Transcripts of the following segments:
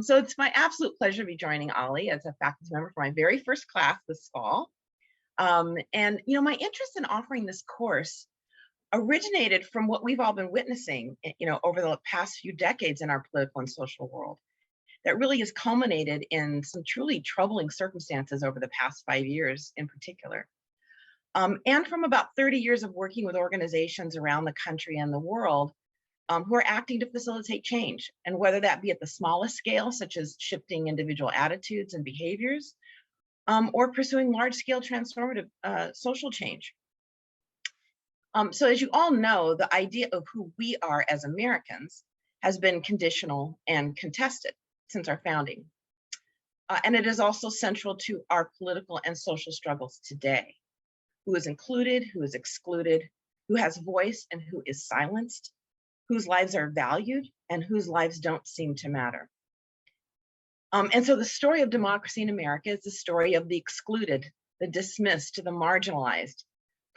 So it's my absolute pleasure to be joining OLLI as a faculty member for my very first class this fall. My interest in offering this course originated from what we've all been witnessing, over the past few decades in our political and social world that really has culminated in some truly troubling circumstances over the past 5 years in particular. And from about 30 years of working with organizations around the country and the world who are acting to facilitate change, and whether that be at the smallest scale, such as shifting individual attitudes and behaviors, or pursuing large-scale transformative social change. So as you all know, the idea of who we are as Americans has been conditional and contested since our founding. And it is also central to our political and social struggles today. Who is included, who is excluded, who has voice and who is silenced, whose lives are valued and whose lives don't seem to matter. And so the story of democracy in America is the story of the excluded, the dismissed, the marginalized,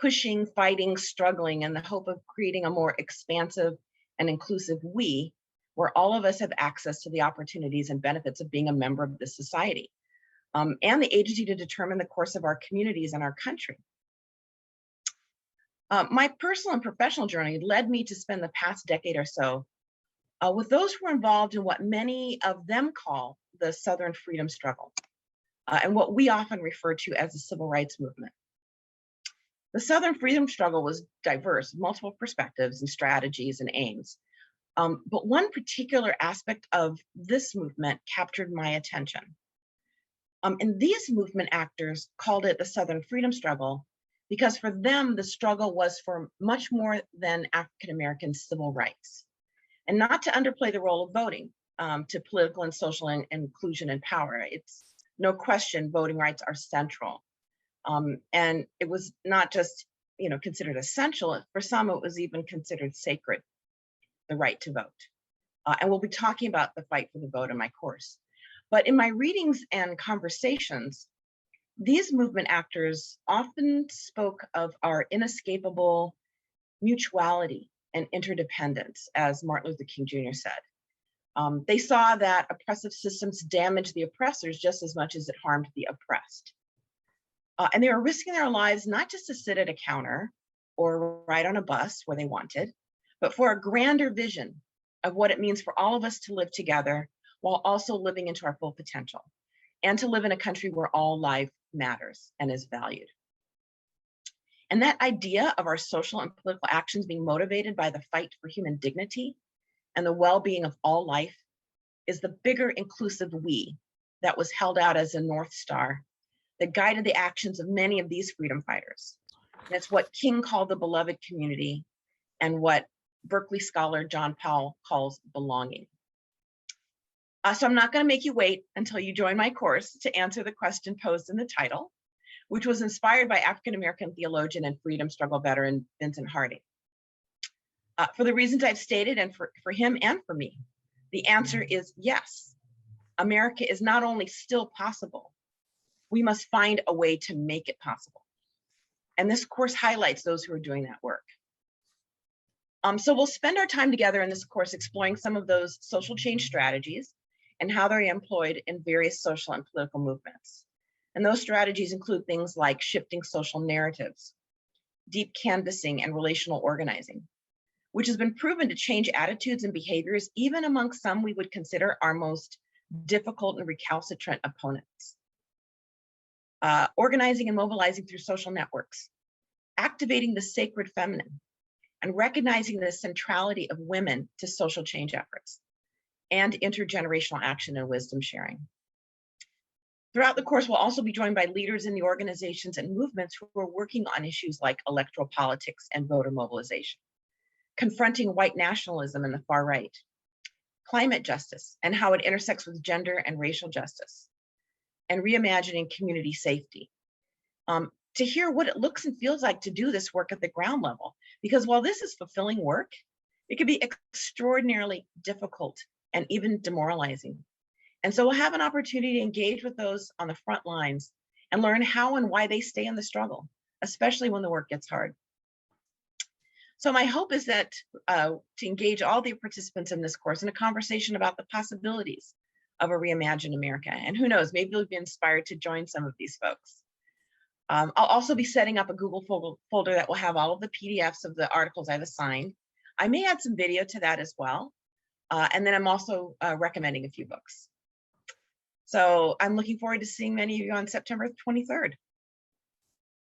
pushing, fighting, struggling in the hope of creating a more expansive and inclusive we, where all of us have access to the opportunities and benefits of being a member of this society, and the agency to determine the course of our communities and our country. My personal and professional journey led me to spend the past decade or so with those who were involved in what many of them call the Southern freedom struggle, and what we often refer to as the civil rights movement. The Southern freedom struggle was diverse, multiple perspectives and strategies and aims. But one particular aspect of this movement captured my attention. And these movement actors called it the Southern freedom struggle because for them, the struggle was for much more than African-American civil rights. And not to underplay the role of voting to political and social inclusion and power. It's no question voting rights are central. And it was not just considered essential, for some it was even considered sacred, the right to vote. And we'll be talking about the fight for the vote in my course. But in my readings and conversations, these movement actors often spoke of our inescapable mutuality and interdependence, as Martin Luther King Jr. said. They saw that oppressive systems damaged the oppressors just as much as it harmed the oppressed. And they were risking their lives not just to sit at a counter or ride on a bus where they wanted, but for a grander vision of what it means for all of us to live together while also living into our full potential, and to live in a country where all life matters and is valued. And that idea of our social and political actions being motivated by the fight for human dignity and the well-being of all life is the bigger inclusive we that was held out as a North Star that guided the actions of many of these freedom fighters. And it's what King called the beloved community and what Berkeley scholar John Powell calls belonging. So I'm not going to make you wait until you join my course to answer the question posed in the title, which was inspired by African-American theologian and freedom struggle veteran Vincent Harding. For the reasons I've stated, and for him and for me, the answer is yes. America is not only still possible, we must find a way to make it possible. And this course highlights those who are doing that work. So we'll spend our time together in this course exploring some of those social change strategies and how they're employed in various social and political movements. And those strategies include things like shifting social narratives, deep canvassing, and relational organizing, which has been proven to change attitudes and behaviors, even among some we would consider our most difficult and recalcitrant opponents. Organizing and mobilizing through social networks, activating the sacred feminine, and recognizing the centrality of women to social change efforts, and intergenerational action and wisdom sharing. Throughout the course, we'll also be joined by leaders in the organizations and movements who are working on issues like electoral politics and voter mobilization, confronting white nationalism in the far right, climate justice and how it intersects with gender and racial justice, and reimagining community safety. To hear what it looks and feels like to do this work at the ground level. Because while this is fulfilling work, it can be extraordinarily difficult and even demoralizing. And so we'll have an opportunity to engage with those on the front lines and learn how and why they stay in the struggle, especially when the work gets hard. So my hope is that to engage all the participants in this course in a conversation about the possibilities of a reimagined America. And who knows, maybe you'll be inspired to join some of these folks. I'll also be setting up a Google folder that will have all of the PDFs of the articles I've assigned. I may add some video to that as well. And then I'm also recommending a few books. So I'm looking forward to seeing many of you on September 23rd.